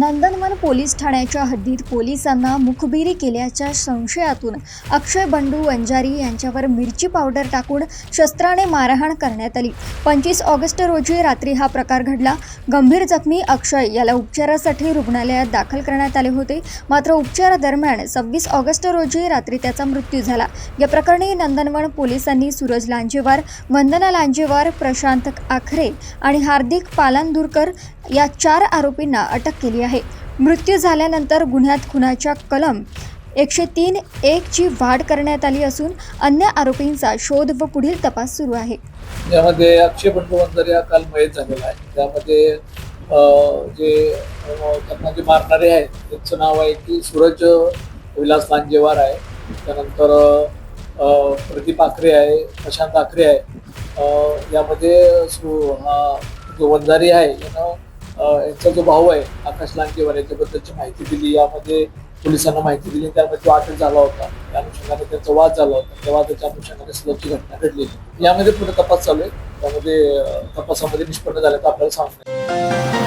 नंदनवन police ठाण्याच्या हद्दीत पोलिसांना मुखबिरी केल्याच्या संशयातून अक्षय बंडू वंजारी यांच्यावर मिरची पावडर टाकून शस्त्राने मारहाण करण्यात आली। 25 ऑगस्ट रोजी रात्री हा प्रकार घडला। गंभीर जखमी अक्षय याला उपचारासाठी रुग्णालयात दाखल करण्यात आले होते, मात्र उपचारादरम्यान 26 ऑगस्ट रोजी रात्री त्याचा मृत्यू झाला। या प्रकरणी नंदनवन पोलिसांनी सूरज लांजेवार, वंदना लांजेवार, प्रशांत आखरे आणि हार्दिक पालांदूरकर या 4 आरोपींना अटक केली आहे। मृत्यू झाल्यानंतर गुन्ह्यात खुनाच्या कलम 103(1) ची वाढ करण्यात आली असून अन्य आरोपींचा शोध व पुढील तपास सुरू आहे। यामध्ये अक्षय बंडू वंजारी हा काल मयत झालेला आहे। त्यामध्ये त्यांना जे मारणारे आहेत त्यांचं नाव आहे की सूरज विलास लांजेवार आहे, त्यानंतर प्रदीप आखरे आहे, प्रशांत आखरे आहे। यामध्ये हा जो वंजारी आहे यानं यांचा जो भाऊ आहे आकाश लांजेवार याच्याबद्दलची माहिती दिली। यामध्ये पोलिसांना माहिती दिली, त्यामध्ये तो अटक झाला होता। त्या अनुषंगाने त्यांचा वाद झाला होता, त्या वादाच्या अनुषंगाने सदरची घटना घडली। यामध्ये पुढे तपास चालू आहे, त्यामध्ये तपासामध्ये निष्पन्न झाल्याचं आपल्याला सांगण्यात